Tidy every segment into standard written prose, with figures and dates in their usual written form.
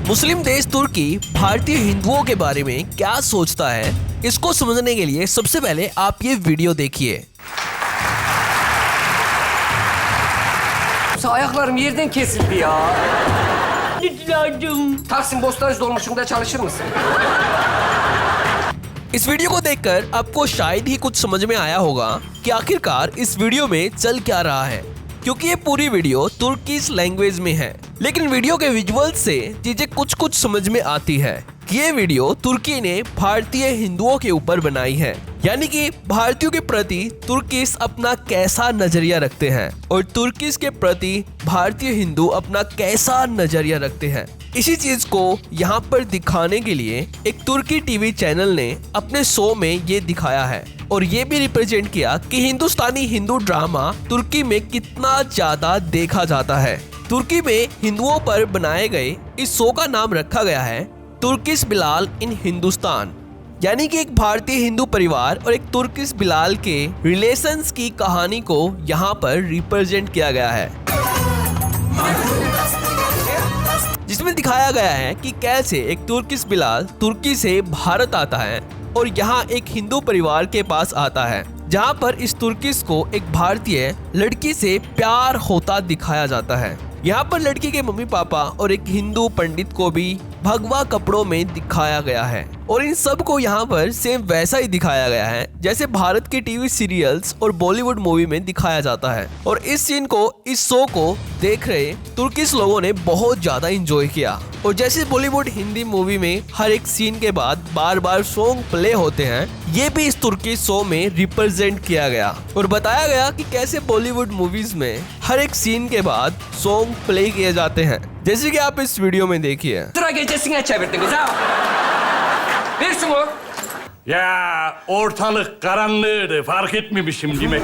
मुस्लिम देश तुर्की भारतीय हिंदुओं के बारे में क्या सोचता है, इसको समझने के लिए सबसे पहले आप ये वीडियो देखिए। Ayaklarım yerden kesildi ya. Lütfen. Taksim Bostancı dolmuşunda çalışır mısın? इस वीडियो को देखकर आपको शायद ही कुछ समझ में आया होगा कि आखिरकार इस वीडियो में चल क्या रहा है, क्योंकि ये पूरी वीडियो तुर्किश लैंग्वेज में है। लेकिन वीडियो के विजुअल्स से चीजें कुछ समझ में आती है कि ये वीडियो तुर्की ने भारतीय हिंदुओं के ऊपर बनाई है, यानी कि भारतीयों के प्रति तुर्किश अपना कैसा नजरिया रखते हैं और तुर्किश के प्रति भारतीय हिंदू अपना कैसा नजरिया रखते हैं। इसी चीज को यहाँ पर दिखाने के लिए एक तुर्की टीवी चैनल ने अपने शो में ये दिखाया है और ये भी रिप्रेजेंट किया कि हिंदुस्तानी हिंदू ड्रामा तुर्की में कितना ज्यादा देखा जाता है। तुर्की में हिंदुओं पर बनाए गए इस शो का नाम रखा गया है तुर्किश बिलाल इन हिंदुस्तान, यानी कि एक भारतीय हिंदू परिवार और एक तुर्किश बिलाल के रिलेशंस की कहानी को यहाँ पर रिप्रेजेंट किया गया है, जिसमें दिखाया गया है कि कैसे एक तुर्किश बिलाल तुर्की से भारत आता है और यहाँ एक हिंदू परिवार के पास आता है, जहाँ पर इस तुर्किश को एक भारतीय लड़की से प्यार होता दिखाया जाता है। यहाँ पर लड़की के मम्मी पापा और एक हिंदू पंडित को भी भगवा कपड़ों में दिखाया गया है और इन सब को यहाँ पर सेम वैसा ही दिखाया गया है जैसे भारत के टीवी सीरियल्स और बॉलीवुड मूवी में दिखाया जाता है। और इस सीन को, इस शो को देख रहे तुर्किश लोगों ने बहुत ज्यादा एंजॉय किया। और जैसे बॉलीवुड हिंदी मूवी में हर एक सीन के बाद बार बार सॉन्ग प्ले होते हैं, ये भी इस तुर्की शो में रिप्रेजेंट किया गया और बताया गया कि कैसे बॉलीवुड मूवीज में हर एक सीन के बाद सॉन्ग प्ले किए जाते हैं, जैसे कि आप इस वीडियो में देखिए। Sıra gecesine çevirdiniz ha. Ver şunu. Ya ortalık karanlığıydı, fark etmemişim demek.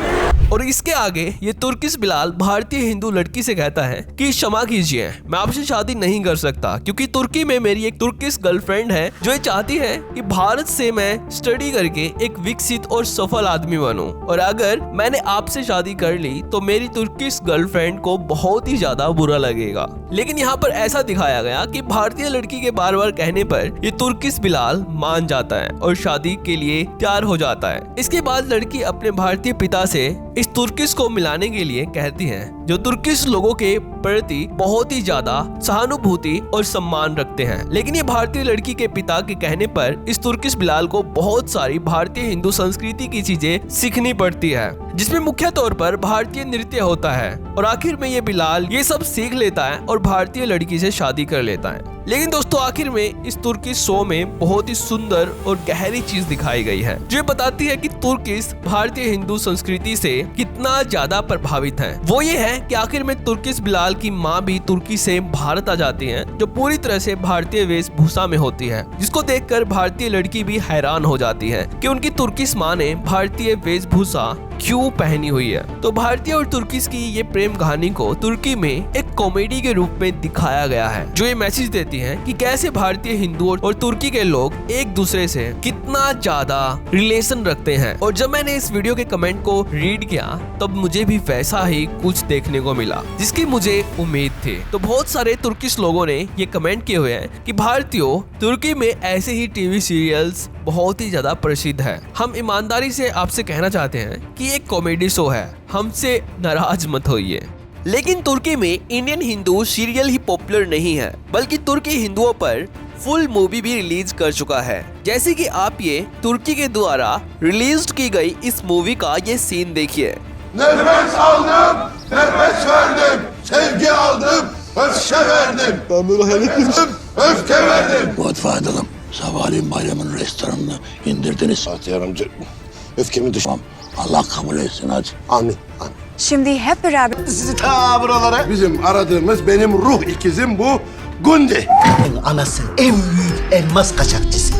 और इसके आगे ये तुर्किश बिलाल भारतीय हिंदू लड़की से कहता है कि क्षमा कीजिए, मैं आपसे शादी नहीं कर सकता क्योंकि तुर्की में मेरी एक तुर्किश गर्लफ्रेंड है जो ये चाहती है कि भारत से मैं स्टडी करके एक विकसित और सफल आदमी बनूं, और अगर मैंने आपसे शादी कर ली तो मेरी तुर्किश गर्लफ्रेंड को बहुत ही ज्यादा बुरा लगेगा। लेकिन यहाँ पर ऐसा दिखाया गया कि भारतीय लड़की के बार बार कहने पर ये तुर्किश बिलाल मान जाता है और शादी के लिए तैयार हो जाता है। इसके बाद लड़की अपने भारतीय पिता से इस तुर्किश को मिलाने के लिए कहती है, जो तुर्किश लोगों के प्रति बहुत ही ज्यादा सहानुभूति और सम्मान रखते हैं। लेकिन ये भारतीय लड़की के पिता के कहने पर इस तुर्किश बिलाल को बहुत सारी भारतीय हिंदू संस्कृति की चीजें सीखनी पड़ती है, जिसमें मुख्य तौर पर भारतीय नृत्य होता है। और आखिर में ये बिलाल ये सब सीख लेता है और भारतीय लड़की से शादी कर लेता है। लेकिन दोस्तों आखिर में इस तुर्किश शो में बहुत ही सुंदर और गहरी चीज दिखाई गई है, जो बताती है कि तुर्किश भारतीय हिंदू संस्कृति से कितना ज्यादा प्रभावित है। वो ये है कि आखिर में तुर्किश बिलाल की माँ भी तुर्की से भारत आ जाती है, जो पूरी तरह से भारतीय वेशभूषा में होती है, जिसको देखकर भारतीय लड़की भी हैरान हो जाती है कि उनकी तुर्किश माँ ने भारतीय वेशभूषा क्यों पहनी हुई है। तो भारतीय और तुर्किश की ये प्रेम कहानी को तुर्की में एक कॉमेडी के रूप में दिखाया गया है, जो ये मैसेज देती है कि कैसे भारतीय हिंदू और तुर्की के लोग एक दूसरे से कितना ज्यादा रिलेशन रखते हैं। और जब मैंने इस वीडियो के कमेंट को रीड किया तब मुझे भी वैसा ही कुछ देखने को मिला जिसकी मुझे उम्मीद थी। तो बहुत सारे तुर्किश लोगों ने ये कमेंट किए हुए हैं कि भारतीयों तुर्की में ऐसे ही टीवी सीरियल्स बहुत ही ज्यादा प्रसिद्ध है। हम ईमानदारी से आपसे कहना चाहते हैं कि एक कॉमेडी शो है, हमसे नाराज मत होइए। लेकिन तुर्की में इंडियन हिंदू सीरियल ही पॉपुलर नहीं है, बल्कि तुर्की हिंदुओं पर फुल मूवी भी रिलीज कर चुका है। जैसे कि आप ये तुर्की के द्वारा रिलीज की गई इस मूवी का ये सीन देखिए। Nefes aldım, nefes verdim, sevgi aldım, öfke verdim. Öfke verdim. Godfather'ım, sabahleyin bayramın restoranını indirdiniz. Fatih amca, öfkemi düşman. Allah kabul etsin hadi. Amin, amin. Şimdi hep beraber Sizi ta buralara. Bizim aradığımız benim ruh ikizim bu Gundi. Anası en büyük elmas kaçakçısı.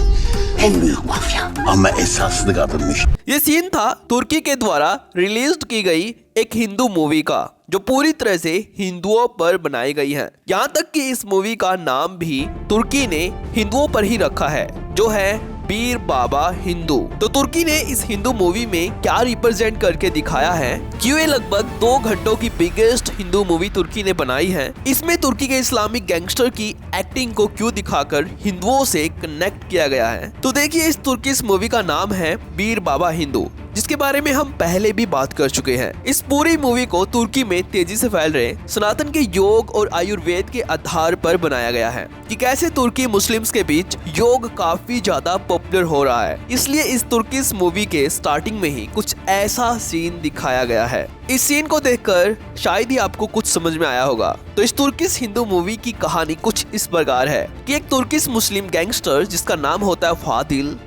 En büyük mafya. Ama esaslı kadınmış. ये scene था तुर्की के द्वारा release की गई एक Hindu movie का, जो पूरी तरह से हिंदुओं पर बनाई गई है। यहाँ तक कि इस मूवी का नाम भी तुर्की ने हिंदुओं पर ही रखा है, जो है बीर बाबा हिंदू। तो तुर्की ने इस हिंदू मूवी में क्या रिप्रेजेंट करके दिखाया है, क्यों ये लगभग 2 घंटों की बिगेस्ट हिंदू मूवी तुर्की ने बनाई है, इसमें तुर्की के इस्लामिक गैंगस्टर की एक्टिंग को क्यों दिखाकर हिंदुओं से कनेक्ट किया गया है। तो देखिए, इस तुर्की मूवी का नाम है बीर बाबा हिंदू, जिसके बारे में हम पहले भी बात कर चुके हैं। इस पूरी मूवी को तुर्की में तेजी से फैल रहे सनातन के योग और आयुर्वेद के आधार पर बनाया गया है कि कैसे तुर्की मुस्लिम्स के बीच योग काफी ज्यादा पॉपुलर हो रहा है। इसलिए इस तुर्की मूवी के स्टार्टिंग में ही कुछ ऐसा सीन दिखाया गया है। इस सीन को देखकर शायद ही आपको कुछ समझ में आया होगा। तो इस तुर्किश हिंदू मूवी की कहानी कुछ इस प्रकार है कि एक तुर्किश मुस्लिम गैंगस्टर जिसका नाम होता है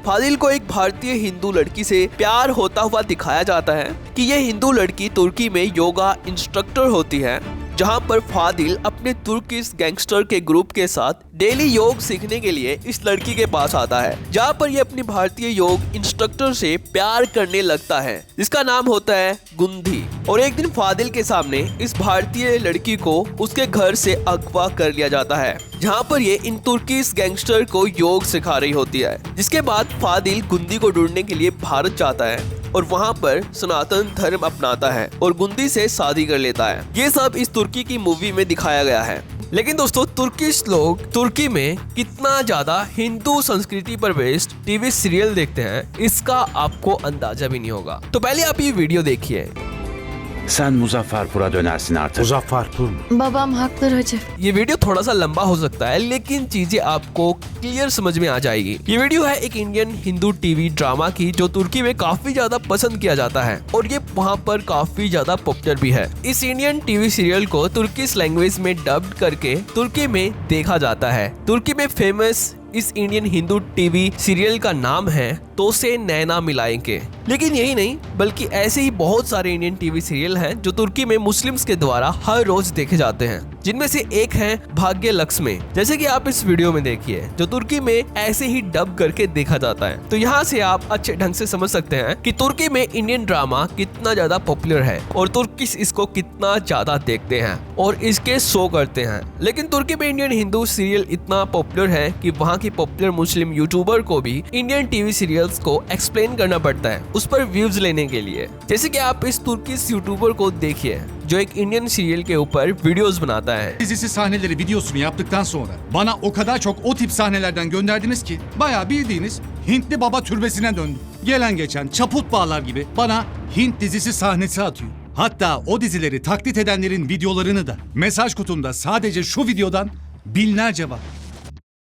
फादिल को एक भारतीय हिंदू लड़की से प्यार होता हुआ दिखाया जाता है कि यह हिंदू लड़की तुर्की में योगा इंस्ट्रक्टर होती है, जहां पर फादिल अपने तुर्किश गैंगस्टर के ग्रुप के साथ डेली योग सीखने के लिए इस लड़की के पास आता है, जहां पर ये अपनी भारतीय योग इंस्ट्रक्टर से प्यार करने लगता है जिसका नाम होता है गुंधी। और एक दिन फादिल के सामने इस भारतीय लड़की को उसके घर से अगवा कर लिया जाता है, जहां पर ये इन तुर्किश गैंगस्टर को योग सिखा रही होती है। जिसके बाद फादिल गुंदी को ढूंढने के लिए भारत जाता है और वहां पर सनातन धर्म अपनाता है और गुंदी से शादी कर लेता है। ये सब इस तुर्की की मूवी में दिखाया गया है। लेकिन दोस्तों, तुर्किश लोग तुर्की में कितना ज्यादा हिंदू संस्कृति पर बेस्ड टीवी सीरियल देखते हैं, इसका आपको अंदाजा भी नहीं होगा। तो पहले आप ये वीडियो देखिए। Sen Muzaffarpur'a dönersin artık. Muzaffarpur mu? Babam haklı Recep. ये वीडियो थोड़ा सा लंबा हो सकता है, लेकिन चीजें आपको क्लियर समझ में आ जाएगी। ये वीडियो है एक इंडियन हिंदू टीवी ड्रामा की, जो तुर्की में काफी ज्यादा पसंद किया जाता है और ये वहाँ पर काफी ज्यादा पॉपुलर भी है। इस इंडियन टीवी सीरियल को तुर्किश लैंग्वेज में डब्ड करके तुर्की में देखा जाता है। तुर्की में फेमस इस इंडियन हिंदू टीवी सीरियल का नाम है तोसे नैना मिलाएंगे। लेकिन यही नहीं, बल्कि ऐसे ही बहुत सारे इंडियन टीवी सीरियल हैं जो तुर्की में मुस्लिम्स के द्वारा हर रोज देखे जाते हैं, जिनमें से एक है भाग्य लक्ष्मी, जैसे कि आप इस वीडियो में देखिए, जो तुर्की में ऐसे ही डब करके देखा जाता है। तो यहाँ से आप अच्छे ढंग से समझ सकते हैं कि तुर्की में इंडियन ड्रामा कितना ज्यादा पॉपुलर है और तुर्किश इसको कितना ज्यादा देखते हैं और इसके शो करते हैं। लेकिन तुर्की में इंडियन हिंदू सीरियल इतना पॉपुलर है कि वहाँ की पॉपुलर मुस्लिम यूट्यूबर को भी इंडियन टीवी सीरियल्स को एक्सप्लेन करना पड़ता है उस पर व्यूज लेने के लिए। जैसे कि आप इस तुर्किश यूट्यूबर को देखिए जो एक इंडियन सीरियल के ऊपर वीडियोस बनाता है। Dizisi sahneleri videosunu yaptıktan sonra bana o kadar çok o tip sahnelerden gönderdiniz ki bayağı bildiğiniz Hintli baba türbesine döndüm. Gelen geçen çaput bağlar gibi bana Hint dizisi sahnesi atıyor. Hatta o dizileri taklit edenlerin videolarını da mesaj kutumda sadece şu videodan binlerce var.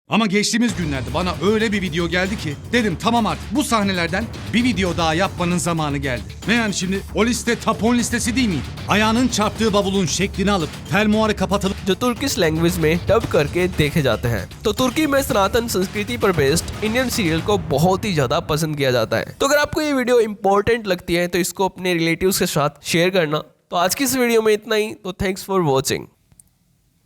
Ama geçtiğimiz günlerde bana öyle bir video geldi ki dedim tamam artık bu sahnelerden bir video daha yapmanın zamanı geldi. Ne yani şimdi o liste top 10 listesi değil miydi? Ayağının çarptığı bavulun şeklini alıp fermuarı kapatılıp जो Turkish language में dub करके देखे जाते हैं। तो तुर्की में सनातन संस्कृति पर बेस्ड इंडियन सीरियल को बहुत ही ज्यादा पसंद किया जाता है। तो अगर आपको ये वीडियो इंपॉर्टेंट लगती है तो इसको अपने रिलेटिव्स के साथ शेयर करना। तो आज की इस वीडियो में इतना ही। तो थैंक्स फॉर वॉचिंग।